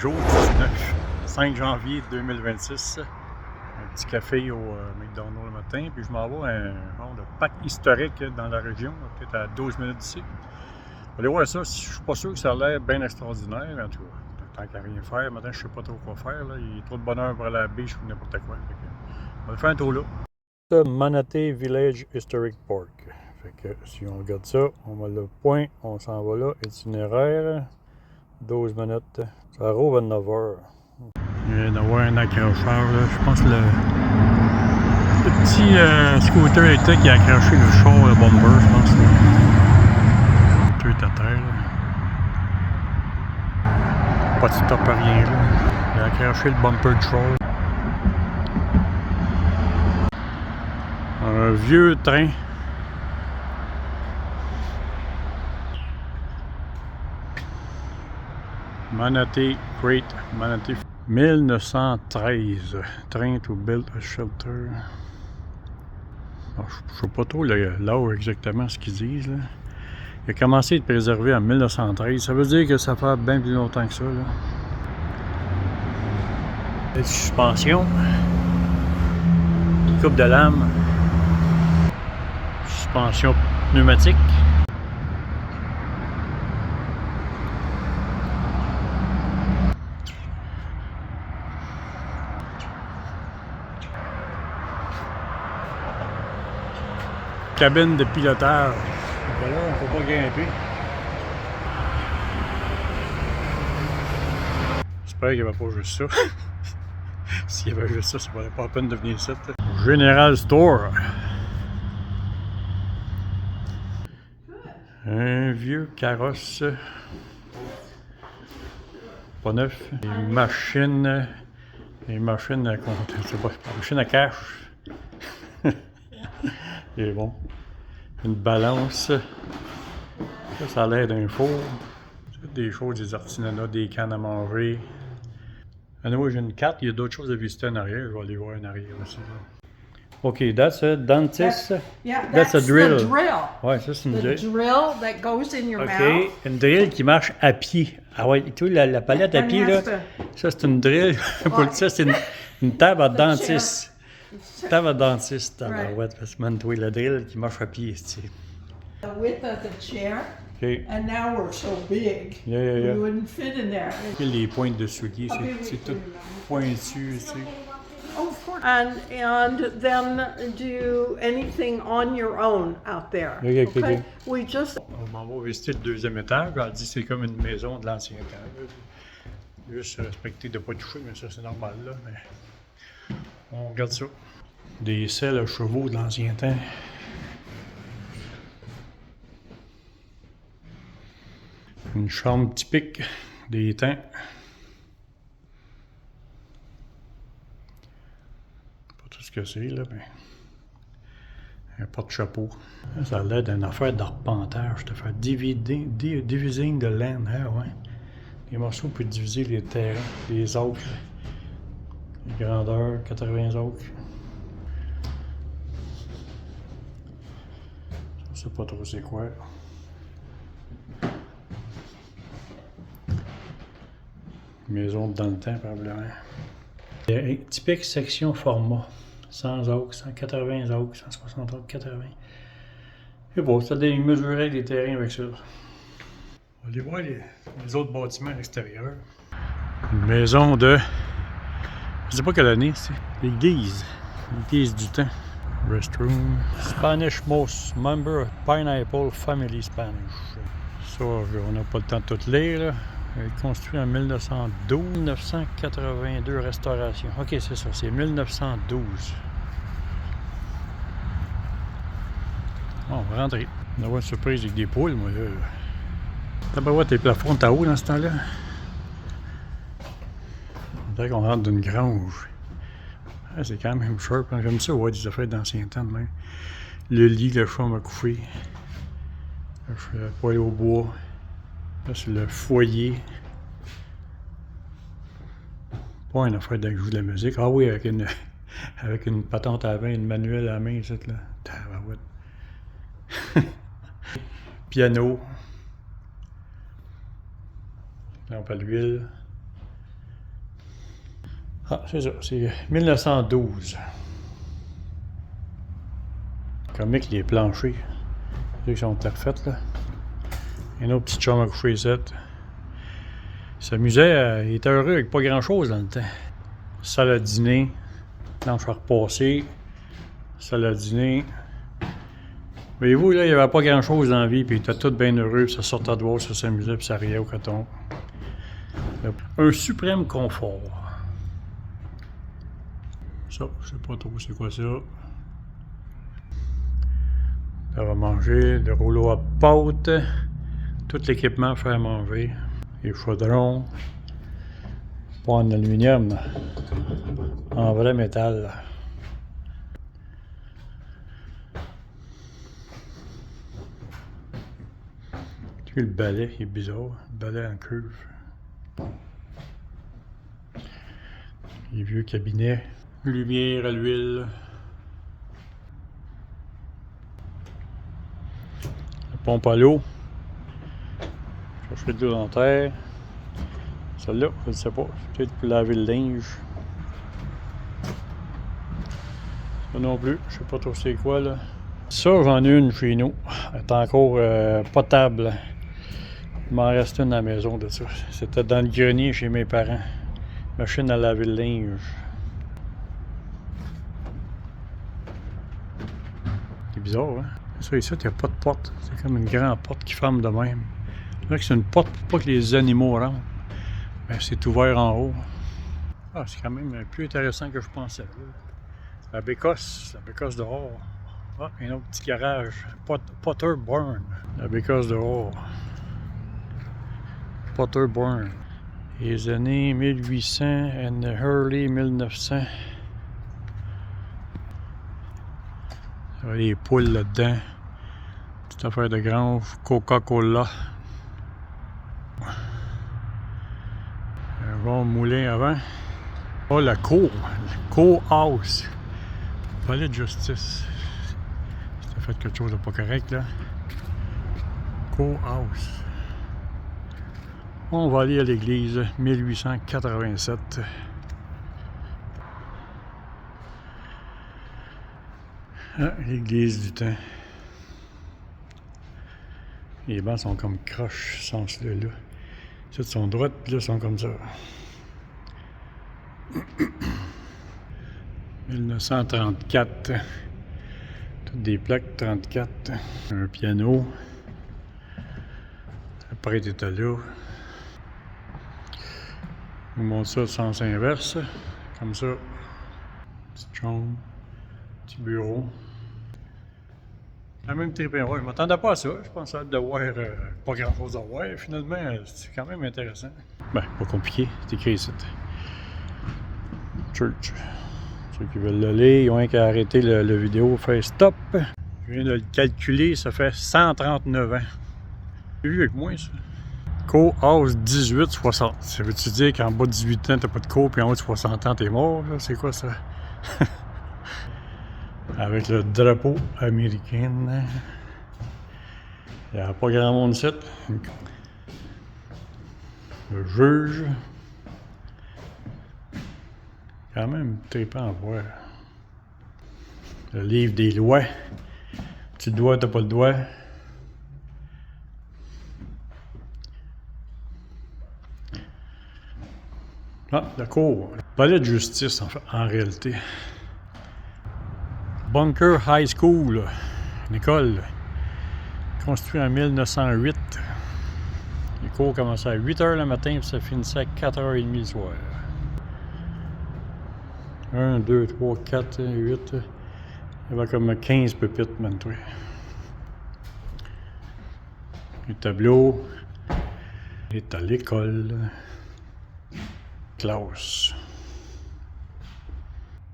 Jour 19, 5 janvier 2026. Un petit café au McDonald's le matin, puis je m'en vais à un genre de parc historique dans la région, peut-être à 12 minutes d'ici. Allez voir ça, je suis pas sûr que ça a l'air bien extraordinaire, en tout cas, tant qu'à rien faire. Maintenant, je sais pas trop quoi faire, là. Il y a trop de bonheur pour aller à la biche ou n'importe quoi. On va faire un tour là. Manatee Village Historic Park. Fait que si on regarde ça, on va le point, on s'en va là, itinéraire, 12 minutes, ça rouvre à 9 h. Il vient d'avoir un accrocheur, là. Je pense que le petit scooter était qui a accroché le char, le bumper, je pense. Tout est à terre, là. Pas de stop à rien, là. Il a accroché le bumper de char. Un vieux train. Manatee Great Manatee 1913. Train to build a shelter. Alors, je ne sais pas trop l'âge exactement ce qu'ils disent, là. Il a commencé à être préservé en 1913. Ça veut dire que ça fait bien plus longtemps que ça, là. Les suspensions. Une coupe de lame. Suspension pneumatique. Cabine de pilotage. Donc là, on ne peut pas grimper. J'espère qu'il n'y avait pas juste ça. S'il y avait juste ça, ça ne valait pas la peine de venir ici. General Store. Un vieux carrosse. Pas neuf. Des machines à compter. C'est pas, machine à cash. Et bon. Une balance. Ça a l'air d'un four. Des choses, des artisanats, des cannes à manger. Ah non, j'ai une carte, il y a d'autres choses à visiter en arrière. Je vais aller voir en arrière aussi. OK, that's a dentist. That's a drill. The drill. Ouais, ça c'est une drill. The drill that goes in your OK, mouth. une drill qui marche à pied. Ah ouais, tu vois, la palette à pied, là, ça c'est une drill. Pour ça, c'est une table à dentiste. Table à dentiste. Ouais, parce que, man, tu vois, la drill qui marche à pied, tu sais. The width of the chair. Okay. And now we're so big. Yeah. We wouldn't fit in there. Les pointes de souliers, c'est tout pointu, tu sais. Oh, of course. And then do anything on your own out there. Okay. We just. On m'en va visiter le deuxième étage. Elle dit que c'est comme une maison de l'ancien temps. Juste respecter de ne pas toucher, mais ça c'est normal là. Mais on regarde ça. Des selles à chevaux de l'ancien temps. Une chambre typique des temps. Pas tout ce que c'est, là, mais. Un porte-chapeau. Ça a l'air d'une affaire d'arpentage. De faire divising the land. Ah, ouais. Les morceaux peuvent diviser les terrains, les acres. Les grandeurs, 80 acres. Je sais pas trop c'est quoi. Maison dans le temps, probablement. Typique section format. 100 acres, 180 acres, 160 acres, 80. Et bon, ça mesurait les terrains avec ça. On va aller voir les autres bâtiments à l'extérieur. Une maison de. Je sais pas quelle année, c'est. L'église. L'église du temps. Restroom. Spanish Most Member Pineapple Family Spanish. Ça, on n'a pas le temps de tout lire, là. Construit en 1912, 1982 restauration. OK, c'est ça, c'est 1912. Bon, on va rentrer. On va avoir une surprise avec des poules, moi, là. T'as pas voir tes plafonds à haut dans ce temps-là? On dirait qu'on rentre d'une grange. Ah, c'est quand même sharp. Hein? J'aime ça, ouais, des affaires d'ancien temps, même. Le lit, le chambre à coucher. Le poêle au bois. Là, c'est le foyer. Pas une affaire d'ajout de la musique. Ah oui, avec une patente à vin, une manuelle à la main, cette là. Piano. Lampe à l'huile. Ah, c'est ça, c'est 1912. Comique les planchers. Ceux qui sont refaits là. Un autre petit chum à coucher ici. Il s'amusait, il était heureux avec pas grand chose dans le temps. Salle à dîner, planche à repasser, salle à dîner. Voyez-vous, là, il n'y avait pas grand chose dans la vie, puis il était tout bien heureux, puis ça sortait de voir, ça s'amusait, puis ça riait au coton. Un suprême confort. Ça, je sais pas trop c'est quoi ça. Ça va manger, le rouleau à pâte, tout l'équipement à faire manger, les chaudrons, pas en aluminium, en vrai métal. Tu vois, le balai, il est bizarre, le balai en cuve. Les vieux cabinets, lumière à l'huile. La pompe à l'eau. Chercher de l'eau dans la terre. Celle-là, je ne sais pas. Peut-être pour laver le linge. Ça non plus. Je sais pas trop c'est quoi là. Ça, j'en ai une chez nous. Elle est encore potable. Il m'en reste une à la maison de ça. C'était dans le grenier chez mes parents. Machine à laver le linge. C'est bizarre, hein? Ça, ici, il n'y a pas de porte. C'est comme une grande porte qui ferme de même. Là, c'est une porte pour pas que les animaux rentrent. Ben, c'est ouvert en haut. Ah, c'est quand même plus intéressant que je pensais. La bécosse dehors. Ah, un autre petit garage. Potter Burn. La bécosse dehors. Potter Burn. Les années 1800 and early 1900. Il y avait des poules là-dedans. Petite affaire de grange. Coca-Cola. Un bon moulin avant. Oh, la cour. La cour house. Palais de justice. Ça fait quelque chose de pas correct là. Cour house. On va aller à l'église 1887. Ah, l'église du temps. Les bancs sont comme croches, ce sens-là. Là. Ceux sont droites, puis là, sont comme ça. 1934. Toutes des plaques 34. Un piano. Le prêtre était là. On monte ça sens inverse. Comme ça. Petite chambre. Petit bureau. La même triple. Ouais, je m'attendais pas à ça. Je pensais de voir pas grand chose à voir. Finalement, c'est quand même intéressant. Ben, pas compliqué. C'est écrit ici. Church. Ceux qui veulent le lire, ils ont qu'à arrêter le vidéo, faire stop. Je viens de le calculer, ça fait 139 ans. Tu vu avec moi ça? Co-house 18-60. Ça veut-tu dire qu'en bas de 18 ans, t'as pas de co, puis en haut de 60 ans, t'es mort? C'est quoi ça? Avec le drapeau américain. Il n'y a pas grand monde ici. Le juge. Quand même trippant à voir. Le livre des lois. Tu le dois, t'as pas le doigt. Ah, la cour. Palais de justice, en réalité. Bunker High School, une école construite en 1908. Les cours commençaient à 8h le matin et ça finissait à 4h30 le soir. 1, 2, 3, 4, 8. Il y avait comme 15 pupitres maintenant. Les tableaux. Il est à l'école. Classe.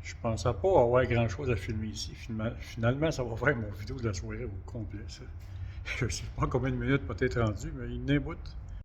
Je pensais pas avoir grand chose à filmer ici. Finalement, ça va faire mon vidéo de la soirée au complet. Ça. Je sais pas combien de minutes peut-être rendu, mais il n'est bout.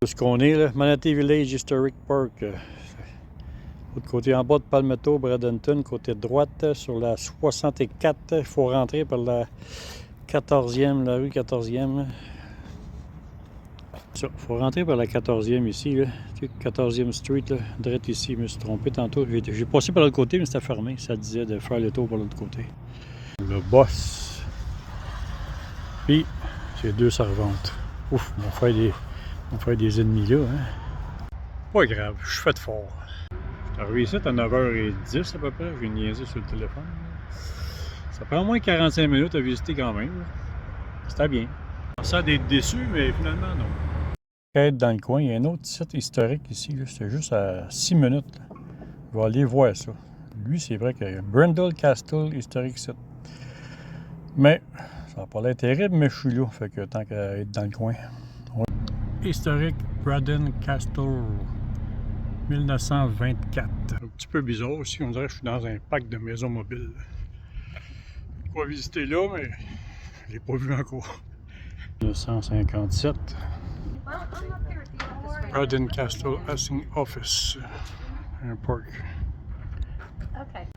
Ce qu'on est là, Manatee Village Historic Park. L'autre côté en bas de Palmetto, Bradenton, côté droite, sur la 64. Il faut rentrer par la 14e, la rue 14e. Ça, faut rentrer par la 14e ici, là. 14e Street, là, direct ici. Je me suis trompé tantôt. J'ai passé par l'autre côté, mais c'était fermé. Ça disait de faire le tour par l'autre côté. Le boss. Puis, c'est 2 servantes. Ouf, on va faire des ennemis là, hein. Pas grave, je suis fait fort. Je suis arrivé ici à 9h10 à peu près. J'ai niaisé sur le téléphone. Ça prend au moins 45 minutes à visiter quand même. C'était bien. Je pensais d'être déçu, mais finalement, non. Être dans le coin, il y a un autre site historique ici. C'est juste à 6 minutes. Là. Je vais aller voir ça. Lui, c'est vrai qu'il y a Brundle Castle Historic Site. Mais ça n'a pas l'air terrible, mais je suis là. Fait que tant qu'à être dans le coin. Historic Brandon Castle 1924. Un petit peu bizarre aussi. On dirait que je suis dans un parc de maisons mobiles. Quoi visiter là, mais je ne l'ai pas vu encore. 1957. Brandon Castle Housing Office. Un parc. Okay.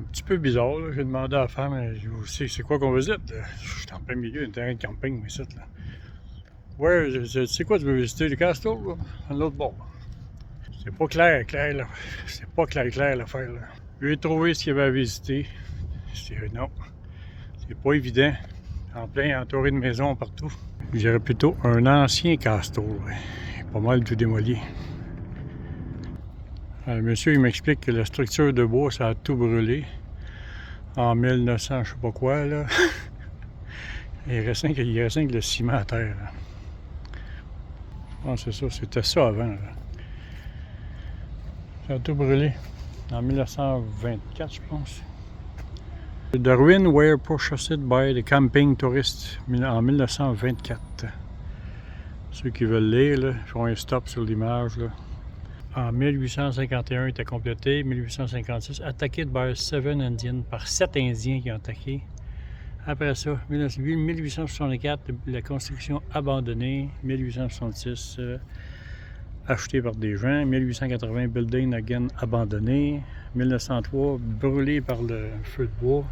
Un petit peu bizarre, là. J'ai demandé à la femme, c'est quoi qu'on visite? Je suis en plein milieu d'un terrain de camping, mais c'est là. Ouais, c'est quoi tu veux visiter? Le castle, là? À l'autre bord. C'est pas clair, là. C'est pas clair l'affaire, là. J'ai trouvé ce qu'il y avait à visiter. Non. C'est pas évident. En plein entouré de maisons partout. Je dirais plutôt un ancien castle, ouais. Pas mal tout démoli. Le monsieur, il m'explique que la structure de bois, ça a tout brûlé. En 1900, je sais pas quoi, là. Il reste rien que le ciment à terre, là. Ah, c'est ça, c'était ça avant, là. Ça a tout brûlé. En 1924, je pense. The ruins were purchased by the camping tourists en 1924. Ceux qui veulent lire, là, font un stop sur l'image, là. En 1851, il était complété. 1856, attaqué par 7 Indians, par 7 Indiens qui ont attaqué. Après ça, 1864, la construction abandonnée. 1866, acheté par des gens. 1880, building again abandonné. 1903, brûlé par le feu de bois.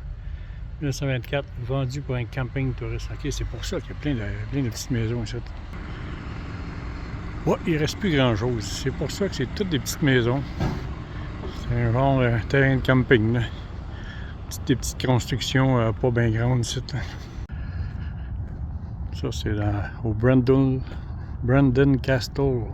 1924, vendu pour un camping touriste. Ok, c'est pour ça qu'il y a plein de petites maisons ici. Ouais, il ne reste plus grand-chose. C'est pour ça que c'est toutes des petites maisons. C'est un genre de terrain de camping, là. Des petites constructions pas bien grandes ici. Ça, c'est au Brandon Castle.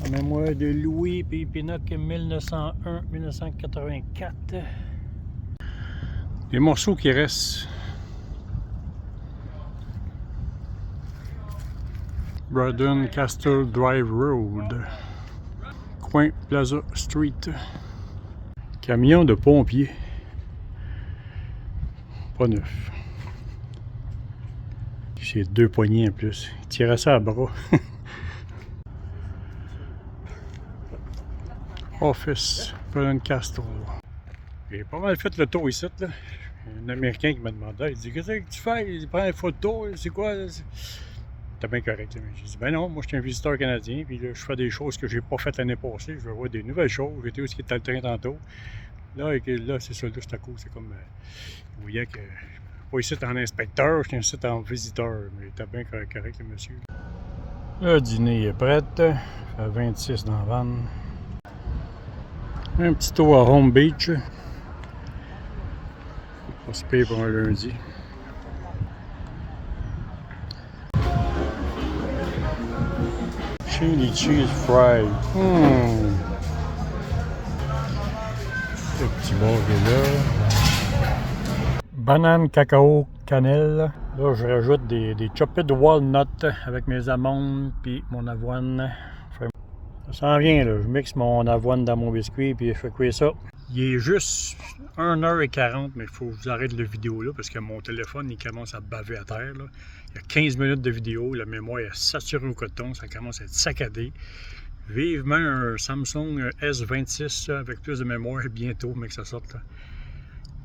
En mémoire de Louis et Pinocchio 1901-1984. Les morceaux qui restent. Brandon Castle Drive Road. Coin Plaza Street. Camion de pompiers. Pas neuf. C'est 2 poignées en plus. Il tirait ça à bras. Office, Brandon Castle. J'ai pas mal fait le tour ici, là. Un Américain qui m'a demandé, il dit, qu'est-ce que tu fais? Il prend une photo, c'est quoi? C'était bien correct. J'ai dit, ben non, moi je suis un visiteur canadien, puis là, je fais des choses que j'ai pas faites l'année passée, je veux voir des nouvelles choses. J'étais où ce qui était le train tantôt. Là, c'est ça, là, c'est à cause, c'est comme, vous voyez que, pas ici en inspecteur, je suis ici en visiteur, mais il était bien correct, le monsieur. Le dîner est prêt, ça fait 26 dans la vanne. Un petit tour à Home Beach. Pas se payer pour un lundi. Chili cheese fry. Le petit bord qui est là. Banane, cacao, cannelle. Là, je rajoute des chopped walnuts avec mes amandes puis mon avoine. Ça s'en vient, là. Je mixe mon avoine dans mon biscuit puis je fais cuire ça. Il est juste 1h40, mais il faut que je vous arrête la vidéo là parce que mon téléphone il commence à baver à terre. Là. Il y a 15 minutes de vidéo, la mémoire est saturée au coton, ça commence à être saccadé. Vivement un Samsung S26 avec plus de mémoire bientôt, mais que ça sorte. Là.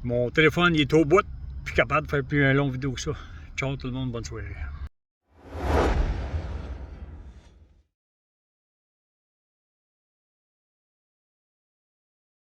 Mon téléphone il est au bout, plus capable de faire plus une longue vidéo que ça. Ciao tout le monde, bonne soirée.